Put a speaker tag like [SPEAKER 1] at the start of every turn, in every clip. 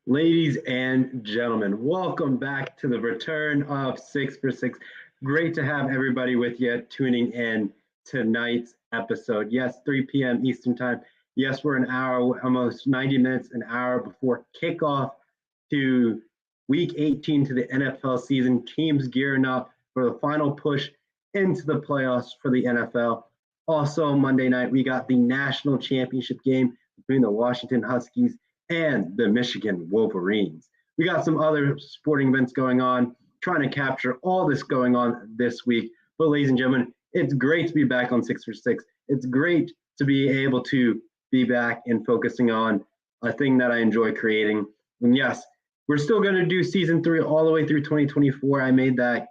[SPEAKER 1] Ladies and gentlemen, welcome back to the return of 6 for 6. Great to have everybody with you tuning in tonight's episode. Yes, 3 p.m. Eastern Time. Yes, we're an hour, almost 90 minutes, an hour before kickoff to week 18 to the NFL season. Teams gearing up for the final push into the playoffs for the NFL. Also, Monday night, we got the national championship game between the Washington Huskies and the Michigan Wolverines. We got some other sporting events going on, trying to capture all this going on this week. But ladies and gentlemen, it's great to be back on 6 for 6. It's great to be able to be back and focusing on a thing that I enjoy creating. And yes, we're still going to do season 3 all the way through 2024. I made that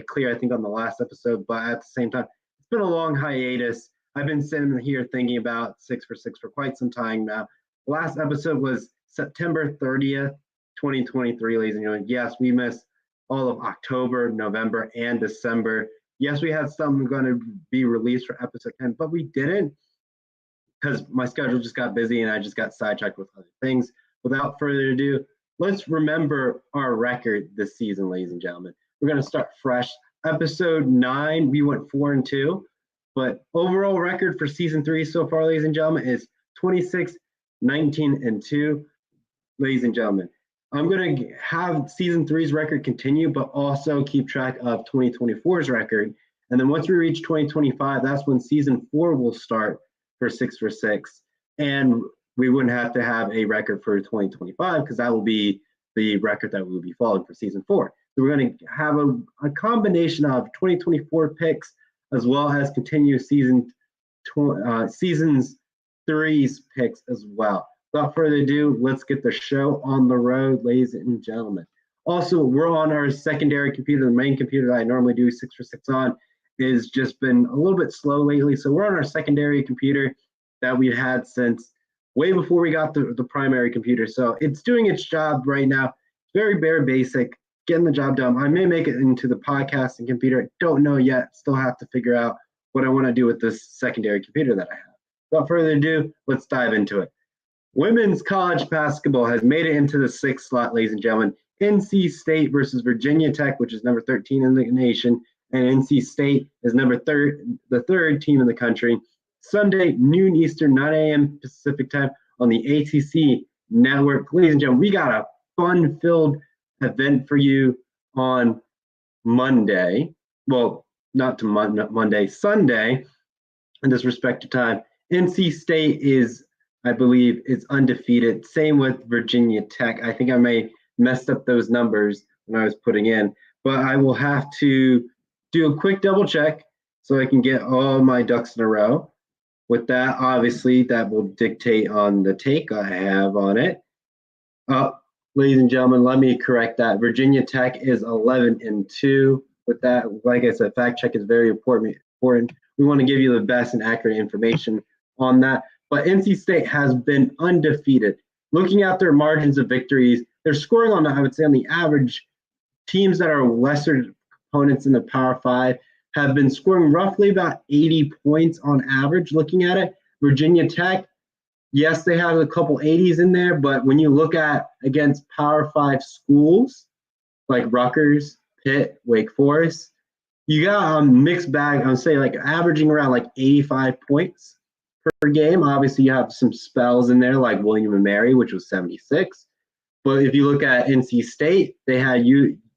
[SPEAKER 1] clear, I think, on the last episode. But at the same time, it's been a long hiatus. I've been sitting here thinking about 6 for 6 for quite some time now. Last episode was September 30th, 2023, ladies and gentlemen. Yes, we missed all of October, November, and December. Yes, we had some going to be released for episode 10, but we didn't because my schedule just got busy and I just got sidetracked with other things. Without further ado, let's remember our record this season, ladies and gentlemen. We're going to start fresh. Episode 9, we went 4-2, but overall record for season 3 so far, ladies and gentlemen, is 26-19-2. Ladies and gentlemen, I'm going to have season 3's record continue, but also keep track of 2024's record. And then once we reach 2025, that's when season 4 will start for 6 for 6. And we wouldn't have to have a record for 2025 because that will be the record that we will be following for season 4. So we're going to have a combination of 2024 picks as well as continue seasons 3's picks as well. Without further ado, let's get the show on the road, ladies and gentlemen. Also, we're on our secondary computer. The main computer that I normally do 6 for 6 on is just been a little bit slow lately. So we're on our secondary computer that we've had since way before we got the primary computer. So it's doing its job right now. It's very bare basic, getting the job done. I may make it into the podcasting computer. I don't know yet. Still have to figure out what I want to do with this secondary computer that I have. Without further ado, let's dive into it. Women's college basketball has made it into the 6th slot, ladies and gentlemen. NC State versus Virginia Tech, which is number 13 in the nation, and NC State is the third team in the country. Sunday, noon Eastern, 9 a.m. Pacific time on the ACC network. Ladies and gentlemen, we got a fun-filled event for you on Monday. Well, not to Monday, Sunday in this respective time. NC State is, I believe, is undefeated. Same with Virginia Tech. I think I may messed up those numbers when I was putting in, but I will have to do a quick double check so I can get all my ducks in a row. With that, obviously, that will dictate on the take I have on it. Ladies and gentlemen, let me correct that. Virginia Tech is 11-2. With that, like I said, fact check is very important. We want to give you the best and accurate information on that. But NC State has been undefeated. Looking at their margins of victories, they're scoring on, I would say, on the average, teams that are lesser opponents in the Power 5 have been scoring roughly about 80 points on average. Looking at it, Virginia Tech, yes, they have a couple 80s in there, but when you look at against Power 5 schools like Rutgers, Pitt, Wake Forest, you got a mixed bag. I would say like averaging around like 85 points per game. Obviously, you have some spells in there like William & Mary, which was 76. But if you look at NC State, they had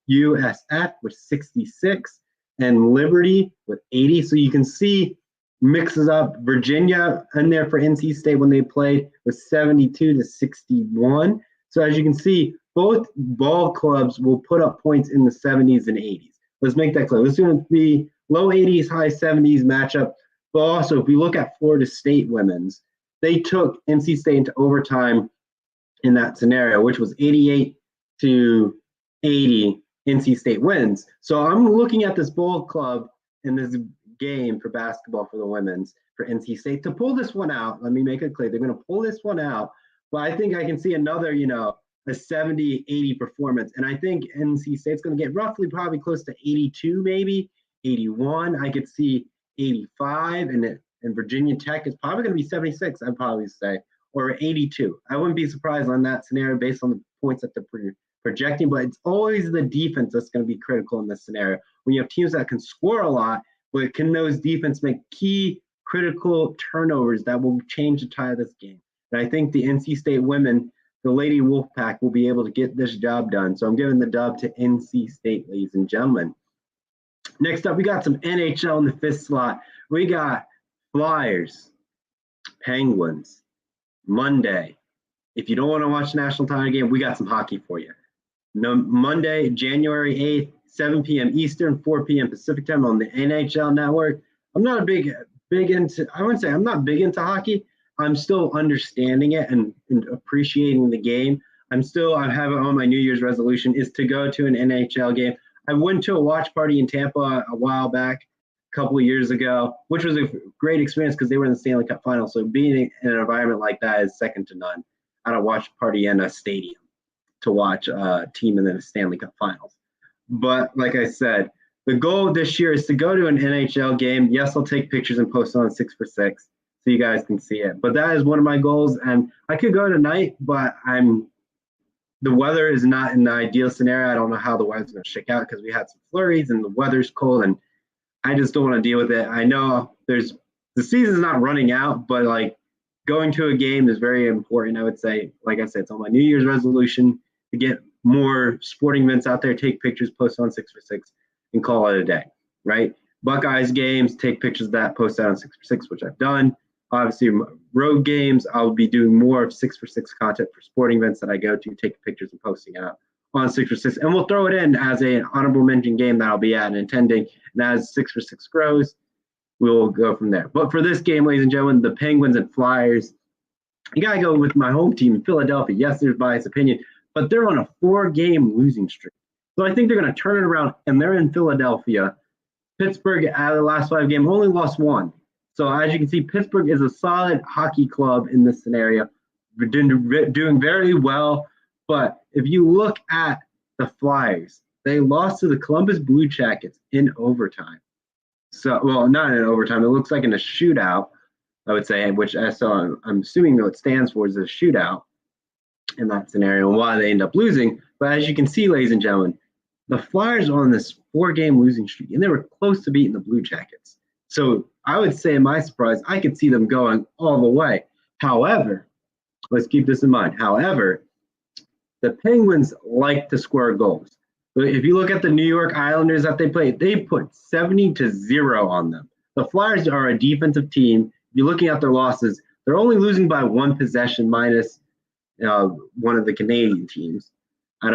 [SPEAKER 1] USF with 66 and Liberty with 80. So you can see mixes up. Virginia in there for NC State when they played was 72-61. So as you can see, both ball clubs will put up points in the 70s and 80s. Let's make that clear. This is going to be low 80s, high 70s matchup. But also, if we look at Florida State women's, they took NC State into overtime in that scenario, which was 88-80. NC State wins. So I'm looking at this ball club in this game for basketball for the women's for NC State to pull this one out. Let me make it clear. They're going to pull this one out. But I think I can see another, a 70-80 performance. And I think NC State's going to get roughly probably close to 82, maybe 81. I could see 85, and Virginia Tech is probably going to be 76, I'd probably say, or 82. I wouldn't be surprised on that scenario based on the points that they're projecting, but it's always the defense that's going to be critical in this scenario. When you have teams that can score a lot, but can those defense make key critical turnovers that will change the tide of this game? And I think the NC State women, the Lady Wolfpack, will be able to get this job done. So I'm giving the dub to NC State, ladies and gentlemen. Next up, we got some NHL in the fifth slot. We got Flyers, Penguins, Monday. If you don't want to watch the national title game, we got some hockey for you. No, Monday, January 8th, 7 p.m. Eastern, 4 p.m. Pacific time on the NHL Network. I'm not I wouldn't say I'm not big into hockey. I'm still understanding it and appreciating the game. I have it on my New Year's resolution is to go to an NHL game. I went to a watch party in Tampa a while back, a couple of years ago, which was a great experience because they were in the Stanley Cup final. So being in an environment like that is second to none. At a watch party in a stadium to watch a team in the Stanley Cup finals. But like I said, the goal this year is to go to an NHL game. Yes, I'll take pictures and post it on 6for6 so you guys can see it. But that is one of my goals. And I could go tonight, but the weather is not in the ideal scenario. I don't know how the weather's going to shake out because we had some flurries and the weather's cold and I just don't want to deal with it. I know the season's not running out, but like going to a game is very important. I would say, like I said, it's on my New Year's resolution to get more sporting events out there, take pictures, post on 6for6 and call it a day, right? Buckeyes games, take pictures of that, post that on 6for6, which I've done. Obviously, road games, I'll be doing more of 6for6 content for sporting events that I go to, take pictures and posting out on 6for6. And we'll throw it in as an honorable mention game that I'll be at and attending. And as 6for6 grows, we'll go from there. But for this game, ladies and gentlemen, the Penguins and Flyers, you got to go with my home team in Philadelphia. Yes, there's biased opinion, but they're on a 4-game losing streak. So I think they're going to turn it around, and they're in Philadelphia. Pittsburgh, out of the last 5 games, only lost 1. So as you can see, Pittsburgh is a solid hockey club in this scenario. We're doing very well. But if you look at the Flyers, they lost to the Columbus Blue Jackets in overtime. So, well, not in overtime. It looks like in a shootout, I would say, which I'm assuming what it stands for is a shootout in that scenario and why they end up losing. But as you can see, ladies and gentlemen, the Flyers are on this 4-game losing streak, and they were close to beating the Blue Jackets. So I would say, in my surprise, I could see them going all the way. However, let's keep this in mind. However, the Penguins like to score goals. If you look at the New York Islanders that they played, they put 70-0 on them. The Flyers are a defensive team. If you're looking at their losses, they're only losing by 1 possession minus one of the Canadian teams. I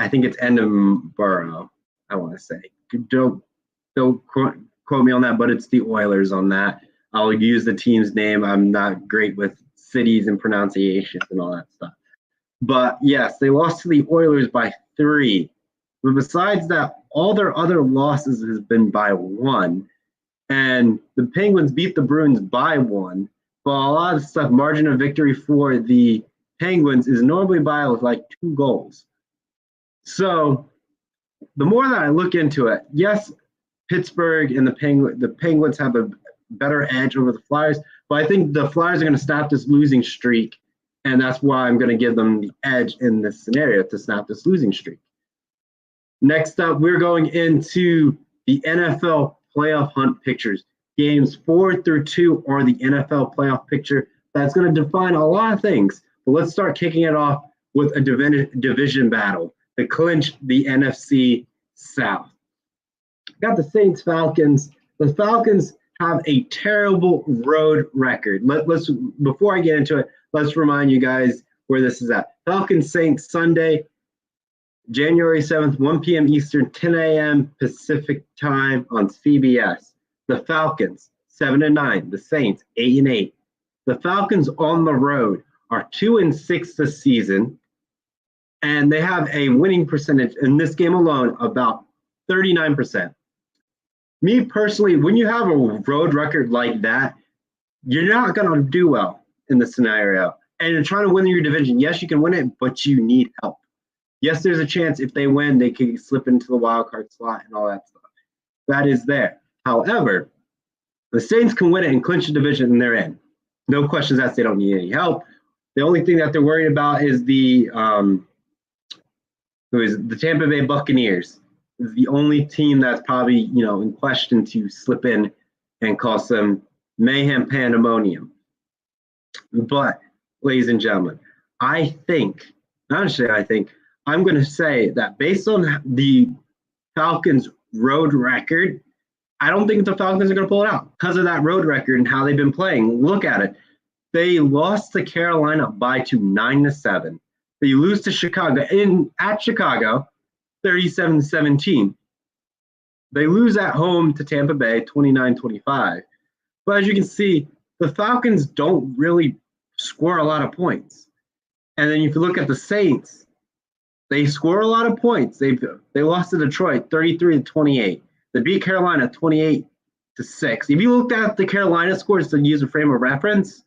[SPEAKER 1] think it's Edinburgh, I want to say. Don't quote me on that, but it's the Oilers on that. I'll use the team's name. I'm not great with cities and pronunciations and all that stuff. But yes, they lost to the Oilers by 3. But besides that, all their other losses has been by 1. And the Penguins beat the Bruins by 1. But a lot of stuff, margin of victory for the Penguins is normally by like 2 goals. So the more that I look into it, yes, Pittsburgh and the Penguins have a better edge over the Flyers, but I think the Flyers are going to stop this losing streak, and that's why I'm going to give them the edge in this scenario to stop this losing streak. Next up, we're going into the NFL playoff hunt pictures. Games 4 through 2 are the NFL playoff picture. That's going to define a lot of things, but let's start kicking it off with a division battle to clinch the NFC South. Got the Saints Falcons. The Falcons have a terrible road record. Let's before I get into it, let's remind you guys where this is at. Falcons Saints Sunday, January 7th, 1 p.m. Eastern, 10 a.m. Pacific time on CBS. The Falcons 7-9. The Saints 8-8. The Falcons on the road are 2-6 this season, and they have a winning percentage in this game alone about 39%. Me personally, when you have a road record like that, you're not going to do well in this scenario. And you're trying to win your division. Yes, you can win it, but you need help. Yes, there's a chance if they win, they could slip into the wild card slot and all that stuff. That is there. However, the Saints can win it and clinch the division, and they're in. No questions asked. They don't need any help. The only thing that they're worried about is the Tampa Bay Buccaneers. Is the only team that's probably in question to slip in and cause some mayhem pandemonium. But, ladies and gentlemen, I'm going to say that based on the Falcons' road record, I don't think the Falcons are going to pull it out because of that road record and how they've been playing. Look at it. They lost to Carolina by 9-7. They lose to Chicago at Chicago, 37-17. They lose at home to Tampa Bay, 29-25. But as you can see, the Falcons don't really score a lot of points. And then if you look at the Saints, they score a lot of points. They lost to Detroit, 33-28. They beat Carolina, 28-6. If you looked at the Carolina scores to use a frame of reference,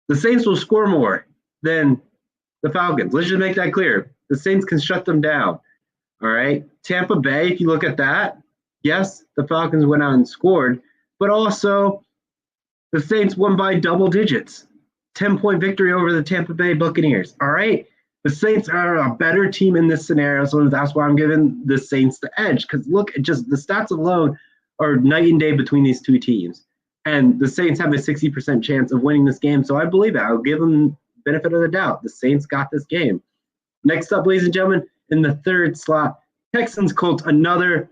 [SPEAKER 1] the Saints will score more than the Falcons. Let's just make that clear. The Saints can shut them down. All right. Tampa Bay, if you look at that, yes, the Falcons went out and scored, but also the Saints won by double digits. 10-point victory over the Tampa Bay Buccaneers. All right. The Saints are a better team in this scenario, so that's why I'm giving the Saints the edge. Because look, just the stats alone are night and day between these two teams. And the Saints have a 60% chance of winning this game, so I believe it. I'll give them benefit of the doubt. The Saints got this game. Next up, ladies and gentlemen, in the third slot, Texans Colts, another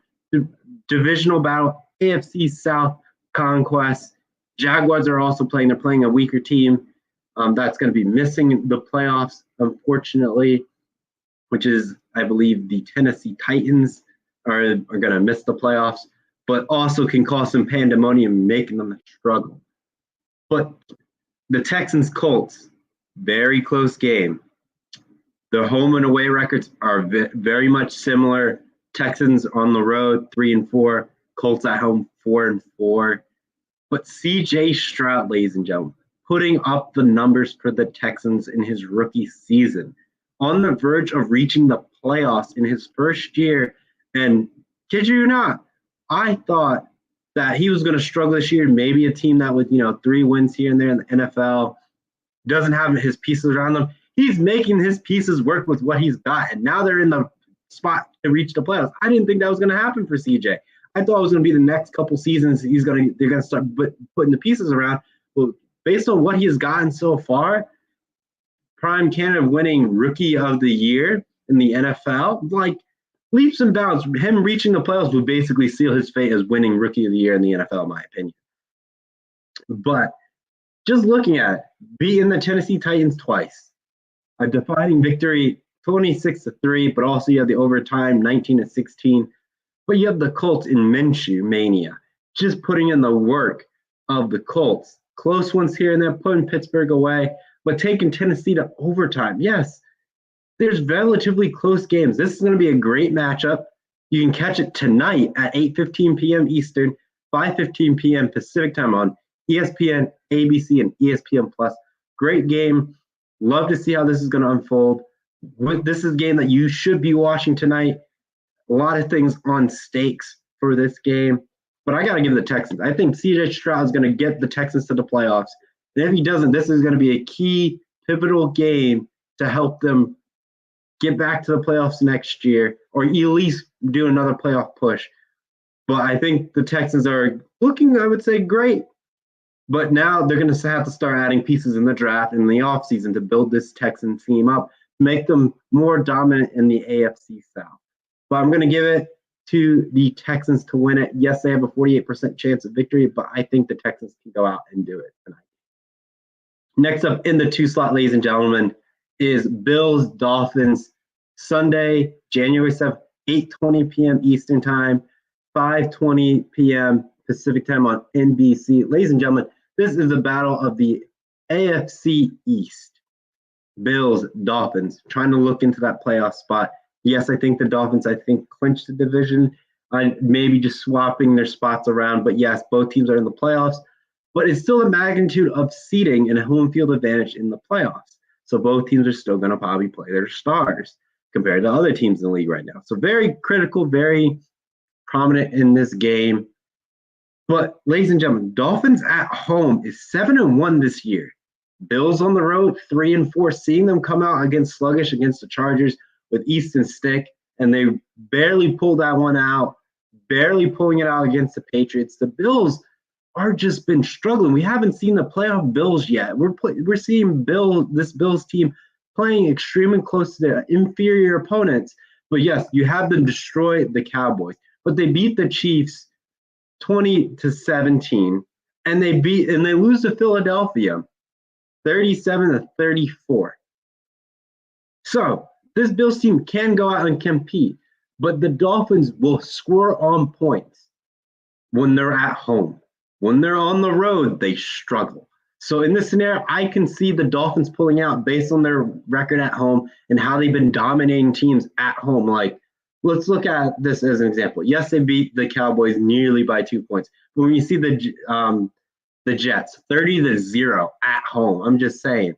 [SPEAKER 1] divisional battle, AFC South conquest. Jaguars are also playing. They're playing a weaker team that's going to be missing the playoffs, unfortunately, which is, I believe, the Tennessee Titans are going to miss the playoffs, but also can cause some pandemonium, making them struggle. But the Texans Colts, very close game. The home and away records are very much similar. Texans on the road, 3-4. Colts at home, 4-4. But C.J. Stroud, ladies and gentlemen, putting up the numbers for the Texans in his rookie season, on the verge of reaching the playoffs in his first year. And kid you not, I thought that he was going to struggle this year. Maybe a team that with 3 wins here and there in the NFL doesn't have his pieces around them. He's making his pieces work with what he's got, and now they're in the spot to reach the playoffs. I didn't think that was going to happen for CJ. I thought it was going to be the next couple seasons they're going to start putting the pieces around. Well, based on what he's gotten so far, prime candidate winning Rookie of the Year in the NFL, like leaps and bounds. Him reaching the playoffs would basically seal his fate as winning Rookie of the Year in the NFL, in my opinion. But just looking at it, beating the Tennessee Titans twice, a defining victory, 26-3, but also you have the overtime, 19-16. But you have the Colts in Minshew mania, just putting in the work of the Colts. Close ones here and there, putting Pittsburgh away, but taking Tennessee to overtime. Yes, there's relatively close games. This is going to be a great matchup. You can catch it tonight at 8:15 p.m. Eastern, 5:15 p.m. Pacific time on ESPN, ABC, and ESPN+. Great game. Love to see how this is going to unfold. This is a game that you should be watching tonight. A lot of things on stakes for this game. But I got to give the Texans. I think C.J. Stroud is going to get the Texans to the playoffs. And if he doesn't, this is going to be a key, pivotal game to help them get back to the playoffs next year, or at least do another playoff push. But I think the Texans are looking, I would say, great. But now they're going to have to start adding pieces in the draft and in the offseason to build this Texan team up, make them more dominant in the AFC South. But I'm going to give it to the Texans to win it. Yes, they have a 48% chance of victory, but I think the Texans can go out and do it tonight. Next up in the 2 slot, ladies and gentlemen, is Bills-Dolphins, Sunday, January 7th, 8:20 p.m. Eastern Time, 5:20 p.m. Pacific Time on NBC. Ladies and gentlemen, this is the battle of the AFC East. Bills, Dolphins, trying to look into that playoff spot. Yes, I think the Dolphins, clinched the division. Maybe just swapping their spots around. But yes, both teams are in the playoffs. But it's still a magnitude of seeding and a home field advantage in the playoffs. So both teams are still going to probably play their stars compared to other teams in the league right now. So very critical, very prominent in this game. But ladies and gentlemen, Dolphins at home is 7-1 this year. Bills on the road, 3-4, seeing them come out against sluggish against the Chargers with Easton Stick, and they barely pulled that one out, barely pulling it out against the Patriots. The Bills are just been struggling. We haven't seen the playoff Bills yet. We're seeing this Bills team playing extremely close to their inferior opponents. But yes, you have them destroy the Cowboys, but they beat the Chiefs 20-17, and they lose to Philadelphia 37-34. So this Bills team can go out and compete, but the Dolphins will score on points when they're at home. When they're on the road, they struggle. So in this scenario, I can see the Dolphins pulling out based on their record at home and how they've been dominating teams at home. Like, let's look at this as an example. Yes, they beat the Cowboys nearly by 2 points. But when you see the Jets 30-0 at home, I'm just saying,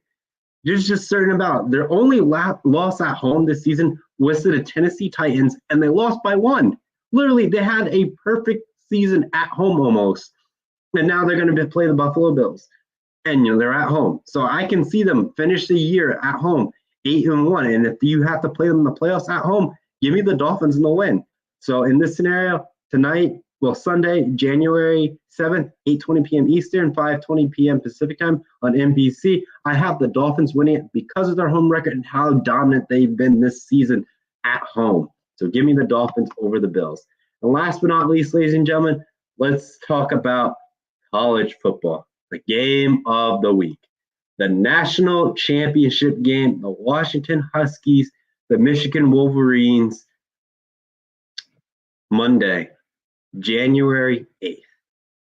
[SPEAKER 1] there's just certain about their only loss at home this season was to the Tennessee Titans, and they lost by 1. Literally, they had a perfect season at home almost, and now they're going to play the Buffalo Bills, and they're at home. So I can see them finish the year at home 8-1, and if you have to play them in the playoffs at home, give me the Dolphins in the win. So in this scenario tonight, Sunday, January 7th, 8:20 p.m. Eastern, 5:20 p.m. Pacific time on NBC. I have the Dolphins winning it because of their home record and how dominant they've been this season at home. So give me the Dolphins over the Bills. And last but not least, ladies and gentlemen, let's talk about college football, the game of the week. The national championship game, the Washington Huskies, the Michigan Wolverines, Monday, January 8th,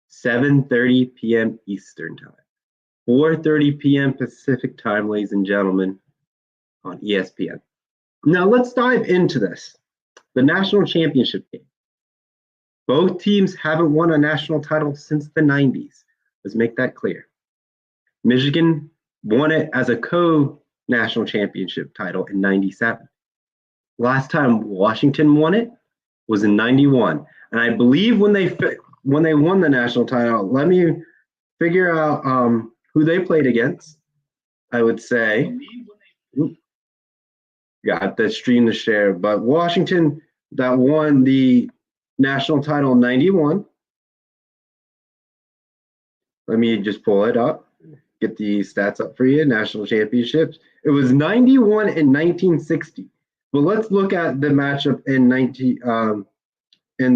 [SPEAKER 1] 7:30 p.m. Eastern time, 4:30 p.m. Pacific time, ladies and gentlemen, on ESPN. Now let's dive into this. The national championship game. Both teams haven't won a national title since the 90s. Let's make that clear. Michigan won it as a co-national championship title in 97. Last time Washington won it was in 91. And I believe when they won the national title, let me figure out who they played against. I would say, got the stream to share, but Washington that won the national title in 91. Let me just pull it up, get the stats up for you. National championships. It was 91 and 1960. But let's look at the matchup in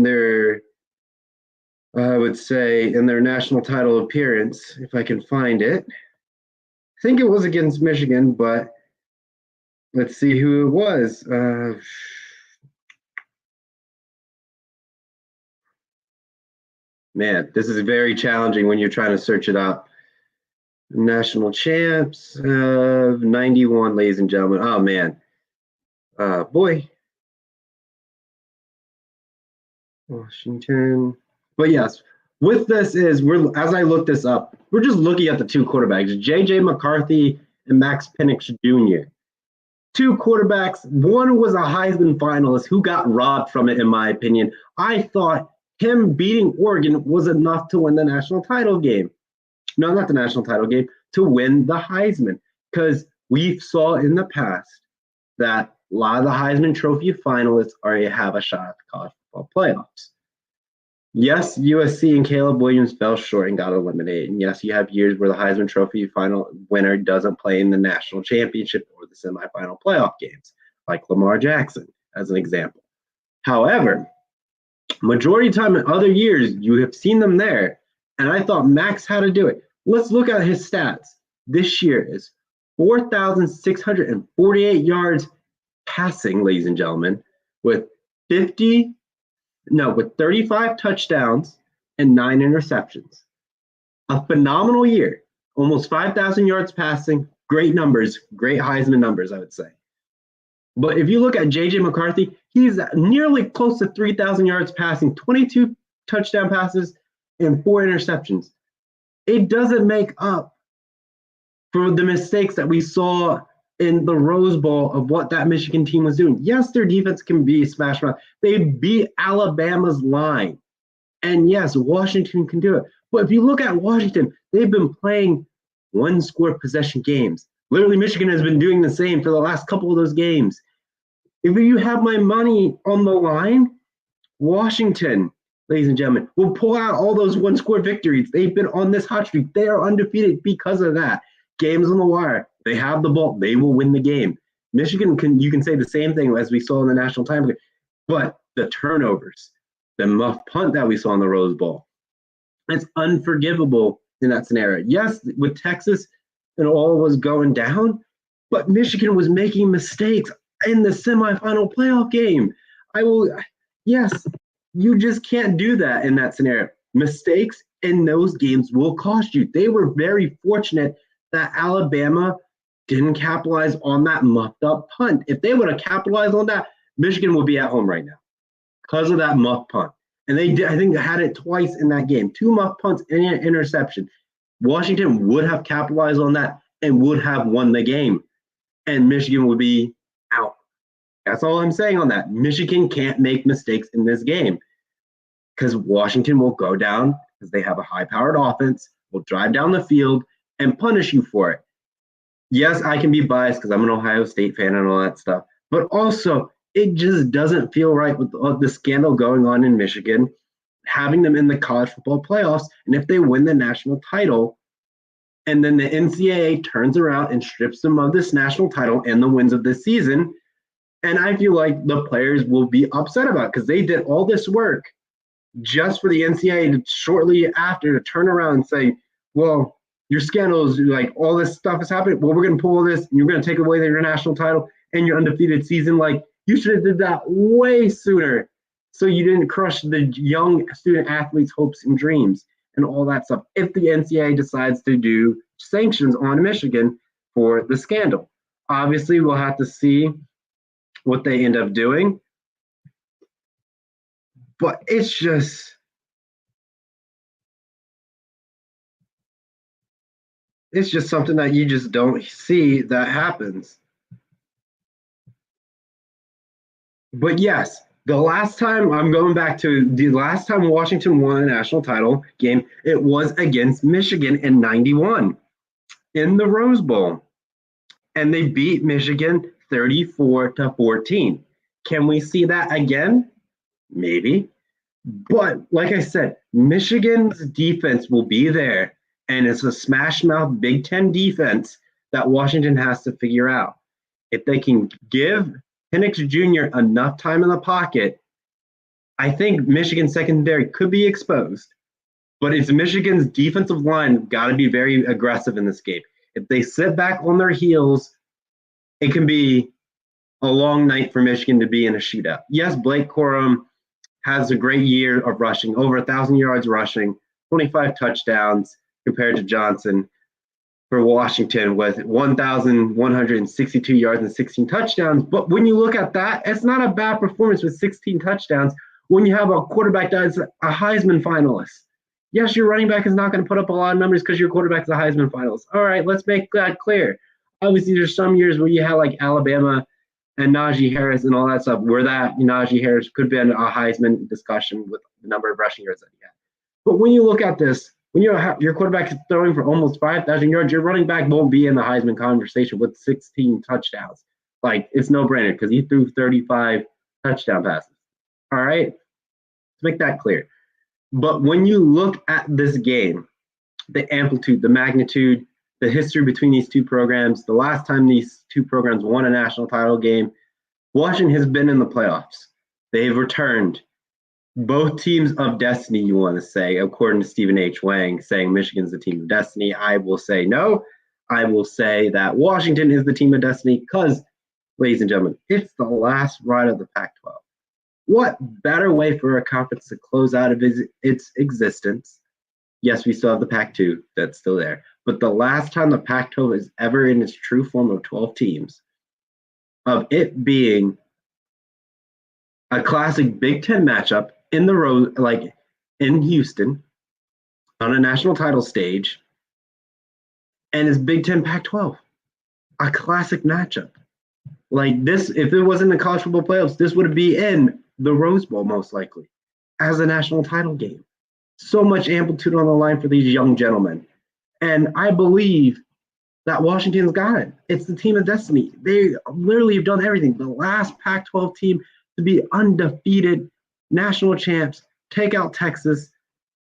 [SPEAKER 1] their, I would say, in their national title appearance, if I can find it. I think it was against Michigan, but let's see who it was. Man, this is very challenging when you're trying to search it up. National champs of 91, ladies and gentlemen. Oh, man. Boy. Washington. But yes, with this as I look this up, we're just looking at the two quarterbacks, J.J. McCarthy and Max Penix Jr. Two quarterbacks. One was a Heisman finalist who got robbed from it, in my opinion. I thought him beating Oregon was enough to win the national title game. No, not the national title game, to win the Heisman. Because we saw in the past that a lot of the Heisman Trophy finalists already have a shot at the college football playoffs. Yes, USC and Caleb Williams fell short and got eliminated. And yes, you have years where the Heisman Trophy final winner doesn't play in the national championship or the semifinal playoff games, like Lamar Jackson, as an example. However, majority of the time in other years, you have seen them there, and I thought Max had to do it. Let's look at his stats. This year is 4,648 yards passing, ladies and gentlemen, with 35 touchdowns and 9 interceptions. A phenomenal year. Almost 5,000 yards passing. Great numbers. Great Heisman numbers, I would say. But if you look at J.J. McCarthy, he's nearly close to 3,000 yards passing, 22 touchdown passes, and 4 interceptions. It doesn't make up for the mistakes that we saw in the Rose Bowl of what that Michigan team was doing. Yes, their defense can be smashed around. They beat Alabama's line. And yes, Washington can do it. But if you look at Washington, they've been playing one-score possession games. Literally, Michigan has been doing the same for the last couple of those games. If you have my money on the line, Washington, ladies and gentlemen, will pull out all those one-score victories. They've been on this hot streak. They are undefeated because of that. Games on the wire. They have the ball. They will win the game. Michigan, you can say the same thing as we saw in the national title game, but the turnovers, the muff punt that we saw in the Rose Bowl, it's unforgivable in that scenario. Yes, with Texas and all was going down, but Michigan was making mistakes in the semifinal playoff game. Yes, you just can't do that in that scenario. Mistakes in those games will cost you. They were very fortunate that Alabama didn't capitalize on that muffed up punt. If they would have capitalized on that, Michigan would be at home right now because of that muff punt. And they did, I think, had it twice in that game. 2 muff punts and an interception. Washington would have capitalized on that and would have won the game. And Michigan would be out. That's all I'm saying on that. Michigan can't make mistakes in this game because Washington will go down because they have a high-powered offense, will drive down the field, and punish you for it. Yes, I can be biased because I'm an Ohio State fan and all that stuff, but also it just doesn't feel right with the scandal going on in Michigan, having them in the college football playoffs, and if they win the national title, and then the NCAA turns around and strips them of this national title and the wins of this season, and I feel like the players will be upset about it because they did all this work just for the NCAA to shortly after to turn around and say, well, your scandals, like all this stuff is happening. Well, we're going to pull all this and you're going to take away your national title and your undefeated season. Like, you should have did that way sooner so you didn't crush the young student athletes' hopes and dreams and all that stuff if the NCAA decides to do sanctions on Michigan for the scandal. Obviously, we'll have to see what they end up doing. But it's just something that you just don't see that happens. But yes, the last time, I'm going back to the last time Washington won a national title game, it was against Michigan in 91 in the Rose Bowl. And they beat Michigan 34-14. Can we see that again? Maybe. But like I said, Michigan's defense will be there. And it's a smash mouth Big Ten defense that Washington has to figure out. If they can give Penix Jr. enough time in the pocket, I think Michigan's secondary could be exposed. But it's Michigan's defensive line got to be very aggressive in this game. If they sit back on their heels, it can be a long night for Michigan to be in a shootout. Yes, Blake Corum has a great year of rushing, over 1,000 yards rushing, 25 touchdowns compared to Johnson for Washington with 1,162 yards and 16 touchdowns. But when you look at that, it's not a bad performance with 16 touchdowns when you have a quarterback that's a Heisman finalist. Yes, your running back is not going to put up a lot of numbers because your quarterback is a Heisman finalist. All right, let's make that clear. Obviously, there's some years where you had like Alabama and Najee Harris and all that stuff, where that Najee Harris could be in a Heisman discussion with the number of rushing yards that he had. But when you look at this, when your quarterback is throwing for almost 5,000 yards, your running back won't be in the Heisman conversation with 16 touchdowns. Like, it's no-brainer because he threw 35 touchdown passes. All right? Let's make that clear. But when you look at this game, the amplitude, the magnitude, the history between these two programs, the last time these two programs won a national title game, Washington has been in the playoffs. They've returned. Both teams of destiny, you want to say, according to Stephen H. Wang, saying Michigan's the team of destiny. I will say no. I will say that Washington is the team of destiny because, ladies and gentlemen, it's the last ride of the Pac-12. What better way for a conference to close out of its existence? Yes, we still have the Pac-2 that's still there. But the last time the Pac-12 is ever in its true form of 12 teams, of it being a classic Big Ten matchup in the road, like in Houston, on a national title stage, and it's Big Ten Pac-12, a classic matchup. Like this, if it wasn't the college football playoffs, this would be in the Rose Bowl most likely as a national title game. So much amplitude on the line for these young gentlemen. And I believe that Washington's got it. It's the team of destiny. They literally have done everything. The last Pac-12 team to be undefeated, national champs, take out Texas,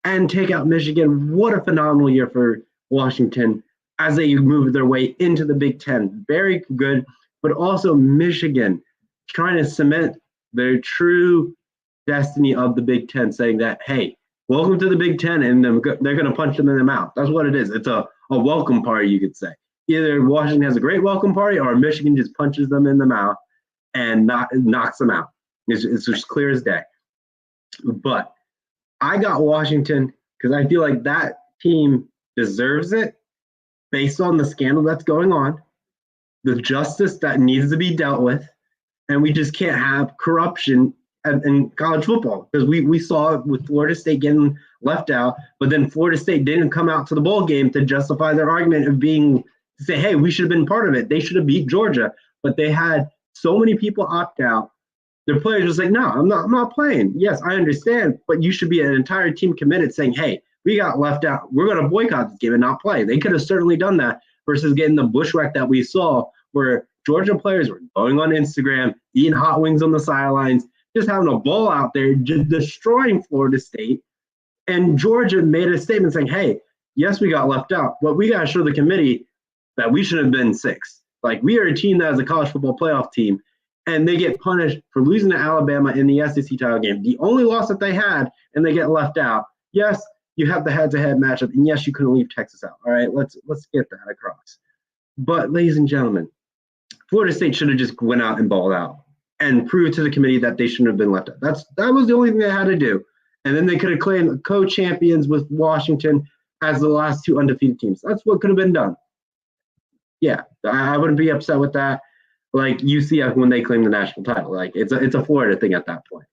[SPEAKER 1] and take out Michigan. What a phenomenal year for Washington as they move their way into the Big Ten. Very good, but also Michigan trying to cement their true destiny of the Big Ten, saying that, hey, welcome to the Big Ten, and they're going to punch them in the mouth. That's what it is. It's a welcome party, you could say. Either Washington has a great welcome party or Michigan just punches them in the mouth and knocks them out. It's just clear as day. But I got Washington because I feel like that team deserves it based on the scandal that's going on, the justice that needs to be dealt with, and we just can't have corruption in college football because we saw it with Florida State getting left out, but then Florida State didn't come out to the bowl game to justify their argument of being to say, hey, we should have been part of it. They should have beat Georgia, but they had so many people opt out. Their players was like, no, I'm not playing. Yes, I understand, but you should be an entire team committed saying, hey, we got left out. We're going to boycott this game and not play. They could have certainly done that versus getting the bushwhack that we saw where Georgia players were going on Instagram, eating hot wings on the sidelines, just having a ball out there, just destroying Florida State. And Georgia made a statement saying, hey, yes, we got left out, but we got to show the committee that we should have been sixth. Like, we are a team that is a college football playoff team, and they get punished for losing to Alabama in the SEC title game. The only loss that they had, and they get left out. Yes, you have the head-to-head matchup, and yes, you couldn't leave Texas out. All right, let's get that across. But, ladies and gentlemen, Florida State should have just went out and balled out and proved to the committee that they shouldn't have been left out. That was the only thing they had to do. And then they could have claimed co-champions with Washington as the last two undefeated teams. That's what could have been done. Yeah, I wouldn't be upset with that. Like UCF when they claim the national title. Like it's a Florida thing at that point.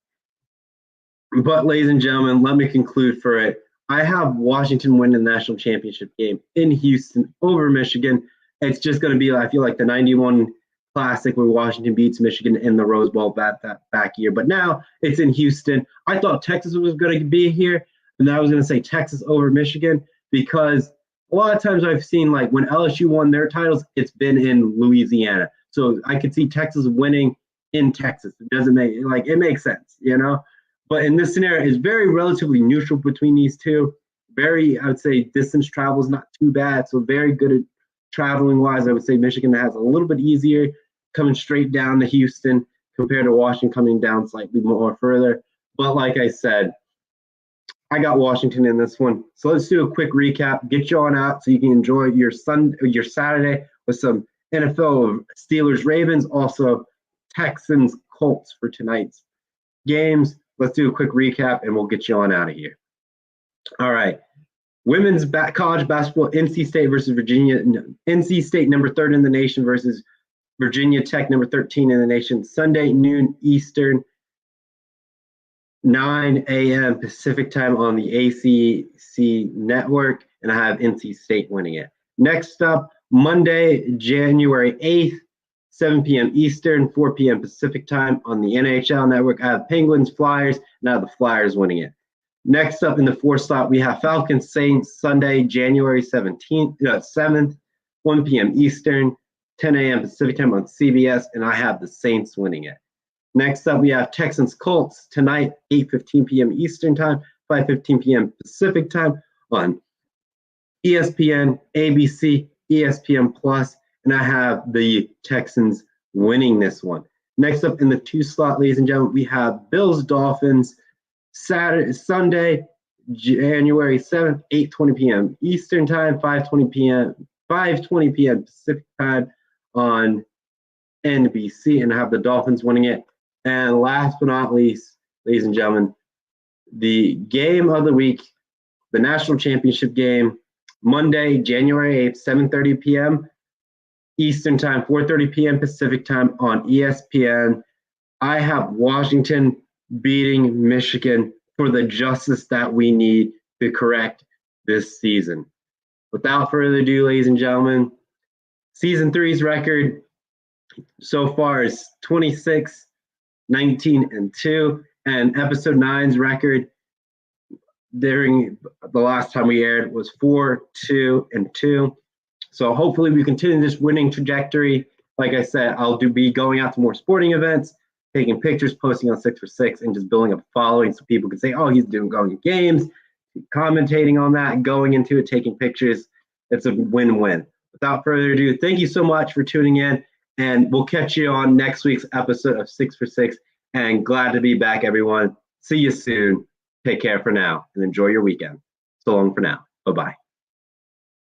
[SPEAKER 1] But ladies and gentlemen, let me conclude for it. I have Washington win the national championship game in Houston over Michigan. It's just going to be, I feel like, the 91 Classic where Washington beats Michigan in the Rose Bowl back year. But now it's in Houston. I thought Texas was going to be here, and I was going to say Texas over Michigan because a lot of times I've seen, like, when LSU won their titles, it's been in Louisiana. So I could see Texas winning in Texas. It doesn't make, like, it makes sense, you know? But in this scenario, it's very relatively neutral between these two. Very, I would say, distance travel is not too bad. So very good at traveling wise. I would say Michigan has a little bit easier coming straight down to Houston compared to Washington coming down slightly more further. But like I said, I got Washington in this one. So let's do a quick recap, get you on out so you can enjoy your Saturday with some NFL Steelers Ravens, also Texans Colts for tonight's games. Let's do a quick recap and we'll get you on out of here. All right. Women's college basketball, NC State versus Virginia. NC State number 3rd in the nation versus Virginia Tech number 13 in the nation. Sunday, noon Eastern, 9 a.m. Pacific time on the ACC network, and I have NC State winning it. Next up, Monday, January 8th, 7 p.m. Eastern, 4 p.m. Pacific time on the NHL network. I have Penguins, Flyers, and I have the Flyers winning it. Next up in the 4th slot, we have Falcons Saints Sunday, January 7th, 1 p.m. Eastern, 10 a.m. Pacific time on CBS, and I have the Saints winning it. Next up, we have Texans Colts tonight, 8:15 p.m. Eastern time, 5:15 p.m. Pacific time on ESPN, ABC, ESPN Plus, and I have the Texans winning this one. Next up in the 2 slot, ladies and gentlemen, we have Bills Dolphins Sunday, January 7th, 8:20 p.m. Eastern time, 5:20 p.m. Pacific time on NBC, and I have the Dolphins winning it. And last but not least, ladies and gentlemen, the game of the week, the national championship game, Monday, January 8th, 7:30 p.m. Eastern time, 4:30 p.m. Pacific time on ESPN. I have Washington beating Michigan for the justice that we need to correct this season. Without further ado, ladies and gentlemen, Season 3's record so far is 26, 19, and 2, and Episode 9's record during the last time we aired was 4, 2, and 2. So hopefully we continue this winning trajectory. Like I said, I'll be going out to more sporting events, taking pictures, posting on 6for6, and just building a following so people can say, oh, he's going to games, commentating on that, going into it, taking pictures. It's a win-win. Without further ado, thank you so much for tuning in, and we'll catch you on next week's episode of 6for6. And glad to be back, everyone. See you soon. Take care for now, and enjoy your weekend. So long for now. Bye-bye.